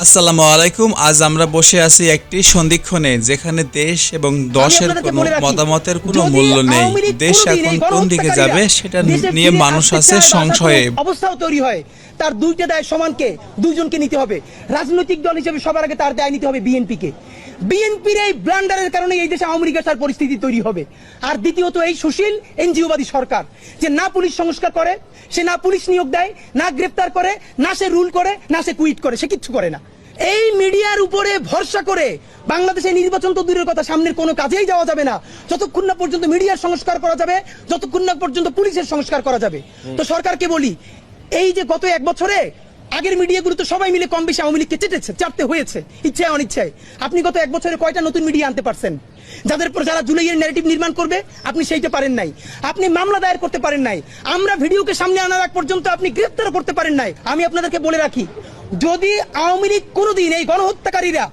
আসসালামু আলাইকুম। আজ আমরা বসে আছি একটি সন্ধিক্ষণে, যেখানে দেশ এবং দশের কোনো মতামতের কোনো মূল্য নেই। দেশ এখন কোন দিকে যাবে সেটা নিয়ে মানুষ আছে সংশয়ে। অবস্থাও তৈরি হয়, তার দুইটা দায় সমানকে দুইজনকে নিতে হবে। রাজনৈতিক দল হিসেবে সবার আগে তার দায় নিতে হবে বিএনপিকে। বিএনপির এই ব্লান্ডারের কারণে এই দেশে আওয়ামী লীগের পরিস্থিতি তৈরি হবে। আর দ্বিতীয়ত এই সুশীল এনজিওবাদী সরকার, যে না পুলিশ সংস্কার করে, সে না পুলিশ নিয়োগ দেয়, না গ্রেফতার করে, না সে রুল করে, না সে কুইট করে, সে কিচ্ছু করে না। এই মিডিয়ার উপরে ভরসা করে বাংলাদেশে নির্বাচন তো দূরের কথা, সামনের কোনো কাজেই যাওয়া যাবে না যতক্ষণ না পর্যন্ত মিডিয়ার সংস্কার করা যাবে, যতক্ষণ না পর্যন্ত পুলিশের সংস্কার করা যাবে। তো সরকারকে বলি, এই যে গত এক বছরে আগের মিডিয়াগুলো তো সবাই মিলে কম বেশি আওয়ামী লীগকে চাপতে হয়েছে, ইচ্ছায় অনিচ্ছায়। আপনি গত এক বছরে কয়টা নতুন মিডিয়া আনতে পারছেন? যারা জুলাইয়ের ন্যারেটিভ নির্মাণ করবে, আপনি সেইটা পারেন নাই। আপনি মামলা দায়ের করতে পারেন নাই। আমরা ভিডিওকে সামনে আনার আগ পর্যন্ত আপনি গ্রেফতার করতে পারেন নাই। আমি আপনাদেরকে বলে রাখি, যদি আওয়ামী লীগ কোনোদিন এই গণহত্যাকারীরা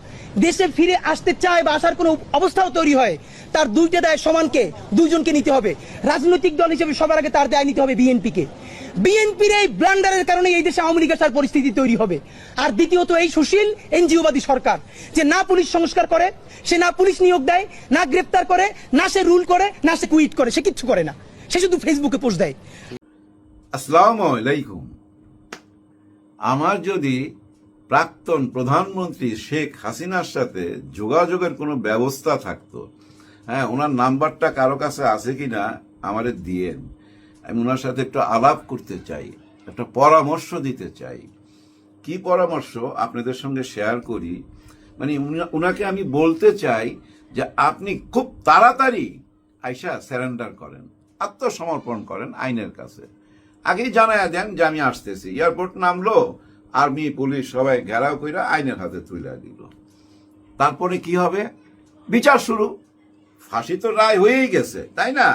দেশে ফিরে আসতে চায় বা আসার কোনো অবস্থাও তৈরি হয়, তার দুইটা দায় সমানকে দুইজনকে নিতে হবে। রাজনৈতিক দল হিসেবে সবার আগে তার দায় নিতে হবে বিএনপিকে। বিএনপির এই ব্লান্ডারের কারণে এই দেশে আওয়ামী লীগের পরিস্থিতি তৈরি হবে। আর দ্বিতীয়ত এই সুশীল এনজিওবাদী সরকার, যে না পুলিশ সংস্কার করে, সে না পুলিশ নিয়োগ দেয়, না গ্রেফতার করে, না সে রুল করে, না সে কুইট করে, সে কিচ্ছু করে না, সে শুধু ফেসবুকে পোস্ট দেয়। আসসালামু আলাইকুম। আমার যদি প্রাক্তন প্রধানমন্ত্রী শেখ হাসিনার সাথে যোগাযোগের কোনো ব্যবস্থা থাকতো, হ্যাঁ, ওনার নাম্বারটা কারো কাছে আছে কিনা আমারে দিয়েন। আমি ওনার সাথে একটু আলাপ করতে চাই, একটা পরামর্শ দিতে চাই। কি পরামর্শ আপনাদের সঙ্গে শেয়ার করি, মানে ওনাকে আমি বলতে চাই যে আপনি খুব তাড়াতাড়ি আইসা সারেন্ডার করেন, আত্মসমর্পণ করেন আইনের কাছে। আগেই জানায়া দেন যে আমি আসতেছি। এয়ারপোর্ট নামলো, আর্মি পুলিশ সবাই ঘেরাও কইরা আইনের হাতে তুলে দিল। তারপরে কি হবে? বিচার শুরু। ফাঁসি তো রায় হয়েই গেছে, তাই না?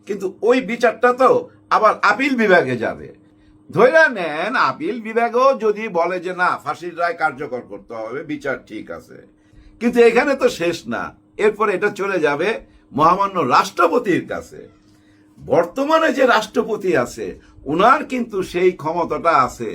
কিন্তু ওই বিচারটা তো আবার আপিল বিভাগে যাবে। ধরে নেন আপিল বিভাগও যদি বলে যে না, ফাঁসির রায় কার্যকর করতে হবে, বিচার ঠিক আছে, কিন্তু এখানে তো শেষ না। এরপরে এটা চলে যাবে মহামান্য রাষ্ট্রপতির কাছে। বর্তমানে যে রাষ্ট্রপতি আছে, ওনার কিন্তু সেই ক্ষমতাটা আছে,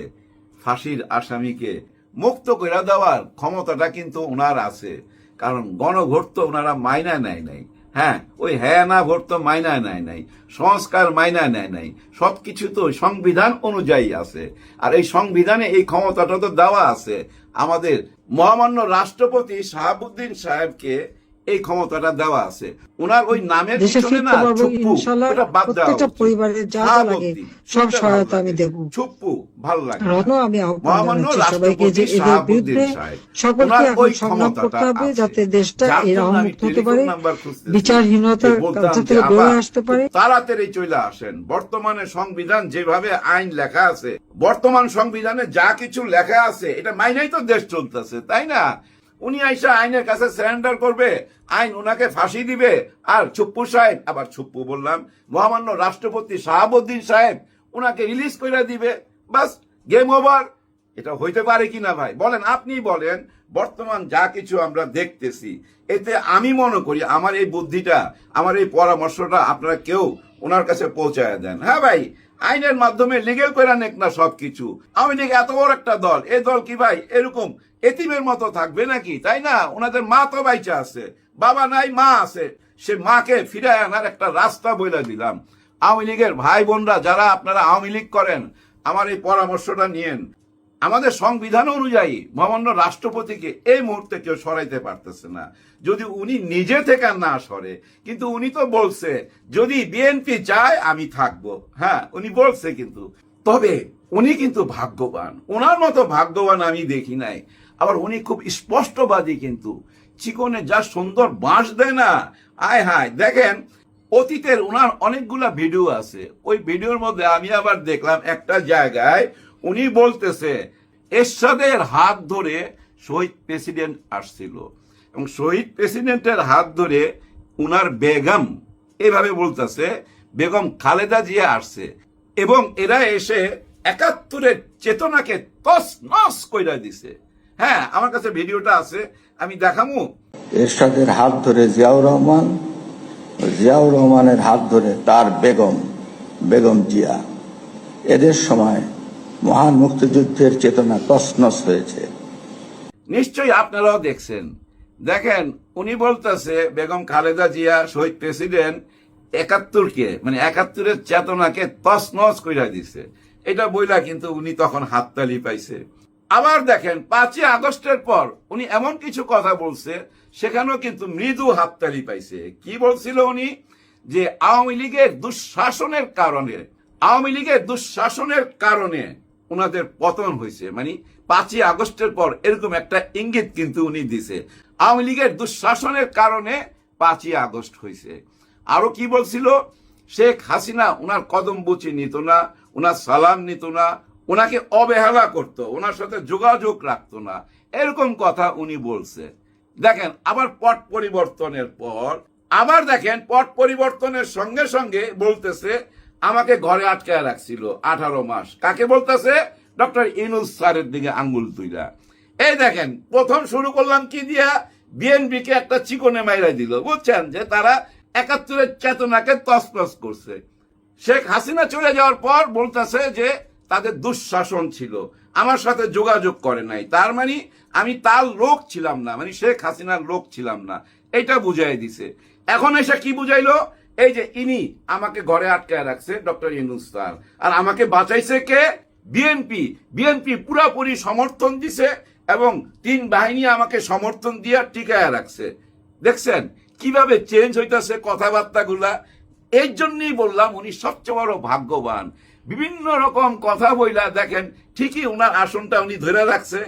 ফাঁসির আসামিকে মুক্ত করে দেওয়ার ক্ষমতাটা কিন্তু ওনার আছে। কারণ গণভোট তো ওনারা মাইনা নেয় নাই। হ্যাঁ, ওই হ্যাঁ না ভোট তো মাইনা নেয় নাই, সংস্কার মাইনা নেয় নাই, সবকিছু তো সংবিধান অনুযায়ী আছে। আর এই সংবিধানে এই ক্ষমতাটা তো দেওয়া আছে। আমাদের মহামান্য রাষ্ট্রপতি শাহাবুদ্দিন সাহেবকে এই ক্ষমতাটা দেওয়া আছে। ওনার ওই নামের পিছনে না ছুপ্পু, ওটা বাদ দেওয়া উচিত। পরিবারের যা লাগে সব সহায়তা আমি দেব। ছুপ্পু ভালো লাগে। আমি মহামান্য সবাইকে যে রাষ্ট্রপতি এদের বিরুদ্ধে শাহাবুদ্দিন সাহেব, সকলকে ওনার ওই এখন সংগ্রাম করতে হবে, ক্ষমতাটা যাতে দেশটা যার জন্য এরকম আমি মুক্ত হতে পারে, টেলিফোন নাম্বার খুঁজতেছি। বিচারহীনতার বলতাম কাছে যে থেকে আবার বেরিয়ে আসতে পারে। তাড়াতাড়ি চলে আসেন। বর্তমানে সংবিধান যেভাবে আইন লেখা আছে, বর্তমান সংবিধানে যা কিছু লেখা আছে, এটা মাইনেই তো দেশ চলতেছে, তাই না? উনি আইসা আইনের কাছে সারেন্ডার করবে, আইন ওনাকে ফাঁসি দিবে, আর ছুপ্পু সাহেব, আবার ছুপ্পু বললাম, মহামান্য রাষ্ট্রপতি শাহাবুদ্দিন সাহেব ওনাকে রিলিজ করে দিবে। বাস, গেম ওভার। এটা হইতে পারে কিনা ভাই বলেন, আপনি বলেন। বর্তমান যা কিছু আমরা দেখতেছি, এতে আমি মনে করি আমার এই বুদ্ধিটা, আমার এই পরামর্শটা আপনারা কেউ ওনার কাছে পৌঁছায় দেন। হ্যাঁ ভাই, আইনের মাধ্যমে লিগেল করে নেক না সবকিছু। আওয়ামী লীগ এত বড় একটা দল, এই দল কি ভাই এরকম এতিমের মতো থাকবে নাকি? তাই না? ওনাদের মা তো বাইচা আছে, বাবা নাই, মা আছে। সে মাকে ফিরে আনার একটা রাস্তা বলে দিলাম। আওয়ামী লীগের ভাই বোনরা যারা আপনারা আওয়ামী লীগ করেন, আমার এই পরামর্শটা নিয়েন। আমাদের সংবিধান অনুযায়ী মহামান্য রাষ্ট্রপতিকে এই মুহূর্তে কেউ সরাইতে পারতেছে না, যদি উনি নিজে থেকে না সরে। কিন্তু উনি তো বলছে যদি বিএনপি চায় আমি থাকবো। হ্যাঁ, উনি বলছে, কিন্তু তবে উনি কিন্তু ভাগ্যবান, ওনার মতো ভাগ্যবান আমি দেখি নাই। আবার উনি খুব স্পষ্টবাদী, কিন্তু চিকনে যা সুন্দর বাঁশ দেয় না, আয় হায়। দেখেন অতীতের ওনার অনেকগুলা ভিডিও আছে, ওই ভিডিওর মধ্যে আমি আবার দেখলাম একটা জায়গায় উনি বলতেছে এরশাদের হাত ধরে শহীদ প্রেসিডেন্ট আসছিল, এবং শহীদ প্রেসিডেন্টের হাত ধরে উনার বেগম, এভাবে বলতেছে, বেগম খালেদা জিয়া আসছে, এবং এরা এসে ৭১-এর চেতনাকে তস নস কইরা দিছে। হ্যাঁ, আমার কাছে ভিডিওটা আছে, আমি দেখামু। এরশাদের হাত ধরে জিয়াউর রহমান, জিয়াউর রহমানের হাত ধরে তার বেগম জিয়া, এদের সময় মহান মুক্তিযুদ্ধের চেতনা তছনছ হয়েছে। নিশ্চয়ই আপনারাও দেখছেন। দেখেন, উনি বলতেছে বেগম খালেদা জিয়া শহীদ প্রেসিডেন্ট ৭১কে মানে ৭১-এর চেতনাকে তছনছ কইরা দিছে, এটা বইলা কিন্তু উনি তখন হাততালি পাইছে। আবার দেখেন ৫ই আগস্টের পর উনি এমন কিছু কথা বলছে, সেখানেও কিন্তু মৃদু হাততালি পাইছে। কি বলছিল উনি? যে আওয়ামী লীগের দুঃশাসনের কারণে ওনাদের পতন হয়েছে, মানে ৫ই আগস্টের পর এরকম একটা ইঙ্গিত কিন্তু উনি দিছে, আওয়ামী লীগের দুঃশাসনের কারণে ৫ই আগস্ট হয়েছে। আরো কি বলছিল? শেখ হাসিনা ওনার কদম বুচি নিত না, ওনার সালাম নিত না, ওনাকে অবহেলা করত, ওনার সাথে যোগাযোগ রাখতো না, এরকম কথা উনি বলছে। দেখেন আবার পট পরিবর্তনের সঙ্গে সঙ্গে বলতেছে আমাকে ঘরে আটকায় রাখছিল 18 মাস। কাকে বলতেছে? ডক্টর ইউনূস স্যারের দিকে আঙ্গুল তুইলা। এই দেখেন, প্রথম শুরু করলাম কি দিয়া? বিএনপি কে একটা চিকনে মাইরা দিল, বুঝছেন, যে তারা ৭১-এর চেতনাকে তছনছ করছে। শেখ হাসিনা চলে যাওয়ার পর বলতেছে যে তাদের দুঃশাসন ছিল, আমার সাথে যোগাযোগ করে নাই, তার মানে আমি তার লোক ছিলাম না, মানে শেখ হাসিনার লোক ছিলাম না, এটা বুঝাই দিছে। এখন এসে কি বুঝাইলো? এই যে ইনি আমাকে ঘরে আটকায় রাখছে ডক্টর ইউনূস স্যার, আর আমাকে বাঁচাইছে কে? বিএনপি পুরাপুরি সমর্থন দিছে এবং ৩ বাহিনী আমাকে সমর্থন দিয়ে টিকায় রাখছে। দেখছেন কিভাবে চেঞ্জ হইতাছে কথাবার্তাগুলা? এই জন্যই বললাম উনি সবচেয়ে বড় ভাগ্যবান। বিভিন্ন রকম কথা বইলা দেখেন ঠিকই ওনার আসনটা উনি ধরে রাখছে।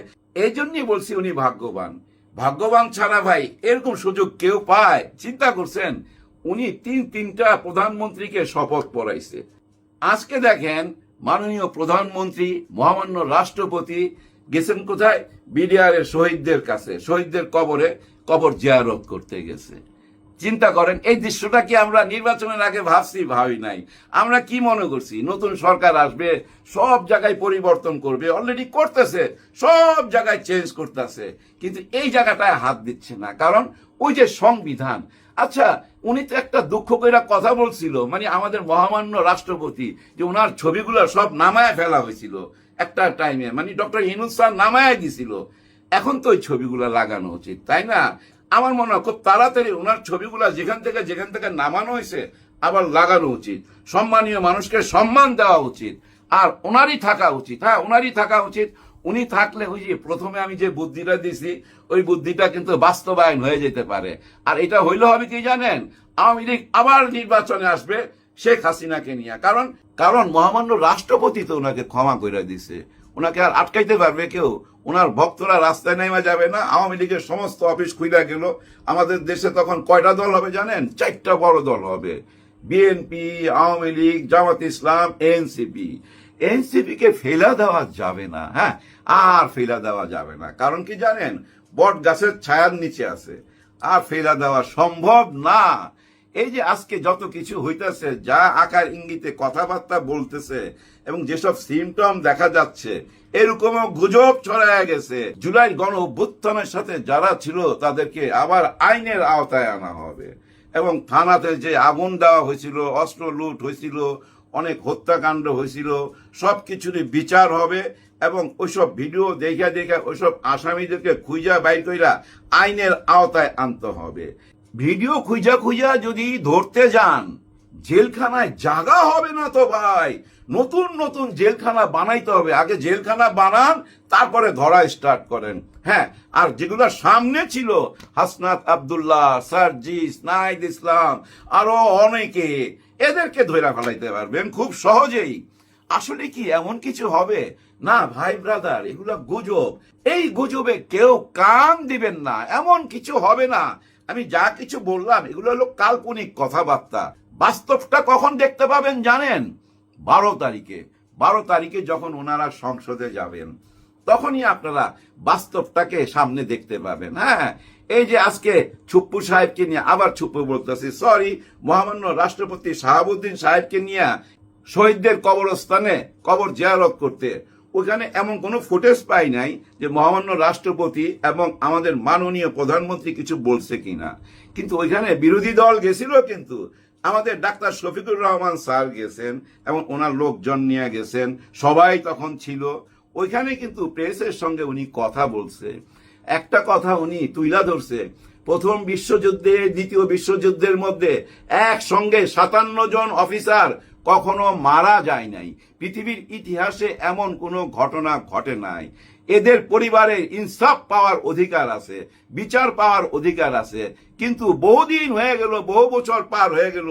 এই জন্যই বলছি উনি ভাগ্যবান ছাড়া ভাই এরকম সুযোগ কেউ পায়? চিন্তা করছেন, উনি তিনটা প্রধানমন্ত্রীকে শপথ পড়াইছে। আজকে দেখেন মাননীয় প্রধানমন্ত্রী মহামান্য রাষ্ট্রপতি গেছেন কোথায়? বিডিআর এর শহীদদের কাছে, শহীদদের কবর জিয়ারত করতে গেছে। চিন্তা করেন, এই দৃশ্যটা কি আমরা নির্বাচনের আগে ভাবি নাই? আমরা কি মনে করছি নতুন সরকার আসবে, সব জায়গায় পরিবর্তন করবে, অলরেডি করতেছে, সব জায়গায় চেঞ্জ করতেছে, কিন্তু এই জায়গাটায় হাত দিচ্ছে না, কারণ ওই যে সংবিধান। আচ্ছা, উনি তো একটা দুঃখ কইরা কথা বলছিল, মানে আমাদের মহামান্য রাষ্ট্রপতি, যে ওনার ছবিগুলো সব নামায় ফেলা হয়েছিল একটা টাইমে, মানে ডক্টর ইউনূস স্যার নামায় দিছিল। এখন তো ওই ছবিগুলো লাগানো উচিত, তাই না? আমার মনে হয় খুব তাড়াতাড়ি ওনার ছবিগুলো যেখান থেকে নামানো হয়েছে আবার লাগানো উচিত। সম্মানীয় মানুষকে সম্মান দেওয়া উচিত, আর ওনারই থাকা উচিত। হ্যাঁ, ওনারই থাকা উচিত। উনি থাকলে ওই যে প্রথমে আমি যে বুদ্ধিটা দিছি, ওই বুদ্ধিটা কিন্তু বাস্তবায়ন হয়ে যেতে পারে। আর এটা হইলে হবে কি জানেন? আওয়ামী লীগ আবার নির্বাচনে আসবে শেখ হাসিনাকে নিয়ে, কারণ মহামান্য রাষ্ট্রপতি তো ওনাকে ক্ষমা করে দিছে, ওনাকে আর আটকাইতে পারবে কেউ? ওনার ভক্তরা রাস্তায় নেমে যাবে না? আওয়ামী লীগের সমস্ত অফিস খুইলা গেল। আমাদের দেশে তখন কয়টা দল হবে জানেন? 4টা বড় দল হবে, বিএনপি, আওয়ামী লীগ, জামাত ইসলাম, এনসিপি কে ফেলা দেওয়া যাবে না। হ্যাঁ, আর ফেলা দেওয়া যাবে না। কারণ কি জানেন? বট গাছের ছায়ার নিচে আছে, আর ফেলা দেওয়া সম্ভব না। এই যে আজকে যত কিছু হইতেছে, যা আকার ইঙ্গিতে কথাবার্তা বলতেছে এবং যেসব সিমটম দেখা যাচ্ছে, এরকমও গুজব ছড়ায় গেছে জুলাই গণ অভ্যুত্থানের সাথে যারা ছিল তাদেরকে আবার আইনের আওতায় আনা হবে, এবং থানাতে যে আগুন দেওয়া হয়েছিল, অস্ত্র লুট হয়েছিল, অনেক হত্যাকাণ্ড হয়েছিল, সবকিছুরই বিচার হবে, এবং ওইসব ভিডিও দেখা ওইসব আসামিদেরকে খুঁজা বাইর কইরা আইনের আওতায় আনতে হবে। ভিডিও খুঁজা যদি ধরতে যান, জেলখানায় জায়গা হবে না তো ভাই। নতুন জেলখানা বানাইতে হবে। আগে জেলখানা বানান, তারপরে ধরা স্টার্ট করেন। হ্যাঁ, আর যেগুলো সামনে ছিল, হাসনাত আব্দুল্লাহ, সার্জিস, নাহিদ ইসলাম, আরো অনেকে, এদেরকে ধরে ফেলাইতে পারবেন খুব সহজেই। আসলে কি এমন কিছু হবে না ভাই ব্রাদার? এগুলো গুজব। এই গুজবে কেউ কান দিবেন না, এমন কিছু হবে না। আমি যা কিছু বললাম এগুলো হলো কাল্পনিক কথাবার্তা। বাস্তবটা কখন দেখতে পাবেন জানেন? 12 তারিখে যখন ওনারা সংসদে যাবেন, তখনই আপনারা বাস্তবটাকে সামনে দেখতে পাবেন। হ্যাঁ, এই যে আজকে ছুপ্পু সাহেবকে নিয়ে, আবার ছুপ্পু বলতেছি, সরি, মহামান্য রাষ্ট্রপতি শাহাবুদ্দিন সাহেবকে নিয়ে শহীদদের কবরস্থানে কবর জিয়ারত করতে, ওখানে এমন কোনো ফুটেজ পাই নাই যে মহামান্য রাষ্ট্রপতি এবং আমাদের মাননীয় প্রধানমন্ত্রী কিছু বলছে কিনা। কিন্তু ওইখানে বিরোধী দল গেছিল, কিন্তু আমাদের ডাক্তার শফিকুর রহমান স্যার গেছেন এবং ওনার লোকজন নিয়ে গেছেন, সবাই তখন ছিল ওইখানে, কিন্তু প্রেসের সঙ্গে উনি কথা বলছে। একটা কথা উনি তুইলা ধরছে, প্রথম বিশ্বযুদ্ধে দ্বিতীয় বিশ্বযুদ্ধের মধ্যে একসঙ্গে 57 জন অফিসার কখনো মারা যায় নাই। পৃথিবীর ইতিহাসে এমন কোনো ঘটনা ঘটে নাই। এদের পরিবারের ইনসাফ পাওয়ার অধিকার আছে, বিচার পাওয়ার অধিকার আছে, কিন্তু বহুদিন হয়ে গেল, বহু বছর পার হয়ে গেল,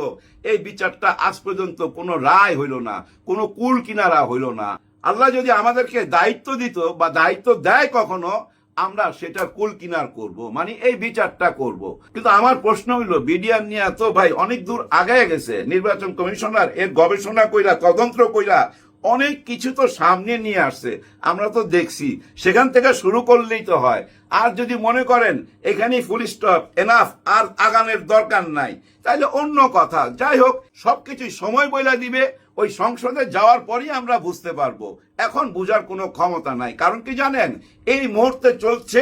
এই বিচারটা আজ পর্যন্ত কোনো রায় হইল না, কোনো কুল কিনারা হইল না। আল্লাহ যদি আমাদেরকে দায়িত্ব দিত বা দায়িত্ব দেয় কখনো, আমরা সেটা কুল কিনার করব, মানে এই বিচারটা করব। কিন্তু আমার প্রশ্ন হইল, বিডিআর নিয়ে তো ভাই অনেক দূর আগায় গেছে, নির্বাচন কমিশনার এর গবেষণা কইরা তদন্ত কইরা অনেক কিছু তো সামনে নিয়ে আসছে, আমরা তো দেখছি। সেখান থেকে শুরু করলেই তো হয়। আর যদি মনে করেন এখানেই ফুল স্টপ, এনাফ, আর আগানোর দরকার নাই, তাইলে অন্য কথা। যাই হোক, সবকিছুই সময় বইলা দিবে, ওই সংসদে যাওয়ার পরই আমরা বুঝতে পারবো। এখন বুঝার কোনো ক্ষমতা নাই। কারণ কি জানেন, এই মুহূর্তে চলছে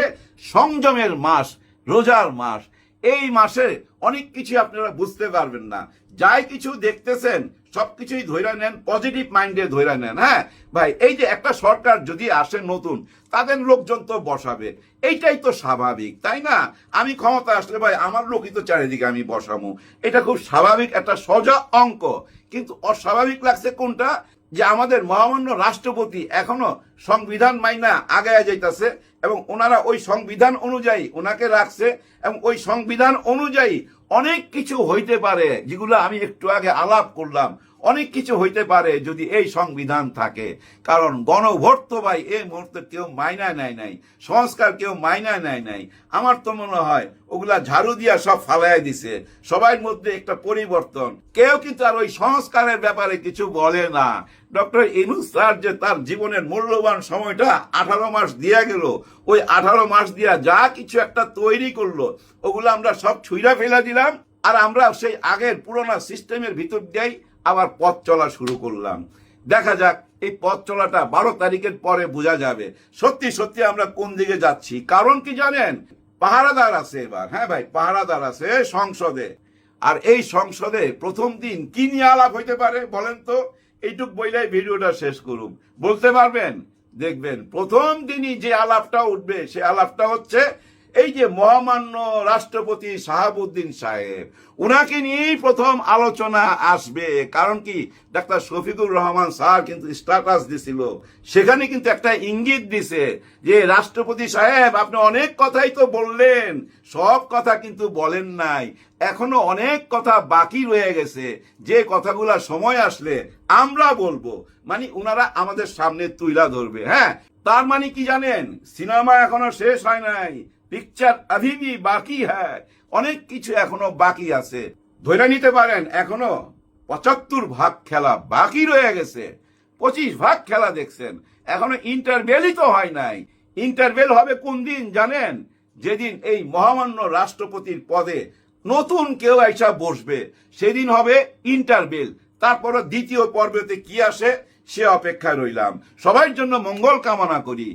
সংযমের মাস, রোজার মাস। এই মাসে অনেক কিছু আপনারা বুঝতে পারবেন না। যাই কিছু দেখতেছেন সবকিছুই ধইরা নেন, পজিটিভ মাইন্ডে ধইরা নেন। হ্যাঁ ভাই, এই যে একটা সরকার যদি আসে নতুন, তাদের লোকজন তো বসাবে, এইটাই তো স্বাভাবিক, তাই না? আমি ক্ষমতা আসলে ভাই আমার লোকই তো চারিদিকে আমি বসামু, এটা খুব স্বাভাবিক, একটা সোজা অঙ্ক। কিন্তু অস্বাভাবিক লাগছে কোনটা, যে আমাদের মহামান্য রাষ্ট্রপতি এখনো সংবিধান মাইনা আগায় যাইতেছে, এবং ওনারা ওই সংবিধান অনুযায়ী ওনাকে রাখছে, এবং ওই সংবিধান অনুযায়ী অনেক কিছু হইতে পারে, যেগুলো আমি একটু আগে আলাপ করলাম। অনেক কিছু হইতে পারে যদি এই সংবিধান থাকে। কারণ গণভোট তো ভাই এই মুহূর্তে কেউ মাইনা নেয় নাই, সংস্কার কেউ মাইনা নেয় নাই। আমার তো মনে হয় ওগুলা ঝাড়ু দিয়া সব ফালাই দিছে, সবার মধ্যে একটা পরিবর্তন। কেউ কিন্তু আর ওই সংস্কারের ব্যাপারে কিছু বলে না। ডক্টর ইউনূস স্যার যে তার জীবনের মূল্যবান সময়টা 18 মাস দিয়া গেল, ওই 18 মাস দিয়া যা কিছু একটা তৈরি করলো, ওগুলো আমরা সব ছুঁড়া ফেলা দিলাম, আর আমরা সেই আগের পুরোনো সিস্টেমের ভিতর দিয়েই আবার পথ চলা শুরু করলাম। দেখা যাক এই পথ চলাটা 12 তারিখের পরে বোঝা যাবে সত্যি সত্যি আমরা কোন দিকে যাচ্ছি। কারণ কি জানেন, পাহারাদার আছে এবার। হ্যাঁ ভাই, পাহারাদার আছে সংসদে। আর এই সংসদে প্রথম দিন কি নিয়ে আলাপ হইতে পারে বলেন তো? এইটুক বইলাই ভিডিওটা শেষ করুন। বলতে পারবেন? দেখবেন প্রথম দিনই যে আলাপটা উঠবে, সে আলাপটা হচ্ছে এই যে মহামান্য রাষ্ট্রপতি শাহাবুদ্দিন সাহেব, উনাকে নিয়েই প্রথম আলোচনা আসবে। কারণ কি, ডাক্তার শফিকুর রহমান স্যার কিন্তু স্ট্যাটাস দিছিল, সেখানে কিন্তু একটা ইঙ্গিত দিছে যে রাষ্ট্রপতি সাহেব আপনি অনেক কথাই তো বললেন, সব কথা কিন্তু বলেন নাই, এখনো অনেক কথা বাকি রয়ে গেছে, যে কথাগুলা সময় আসলে আমরা বলবো। মানে উনারা আমাদের সামনে তুইলা ধরবে। হ্যাঁ, তার মানে কি জানেন, সিনেমা এখনো শেষ হয় নাই, পিকচার अभी भी বাকি হ্যায়, অনেক কিছু এখনো বাকি আছে। ধরে নিতে পারেন এখনো 75 ভাগ খেলা বাকি রয়ে গেছে। 25 ভাগ খেলা দেখছেন, এখনো ইন্টারভেলই তো হয় নাই। ইন্টারভেল হবে কোন দিন জানেন? যেদিন এই মহামান্য রাষ্ট্রপতির পদে নতুন কেউ আইসা বসবে, সেদিন হবে ইন্টারভেল। তারপরে দ্বিতীয় পর্বতে কি আসে সে অপেক্ষায় রইলাম। সবার জন্য মঙ্গল কামনা করি।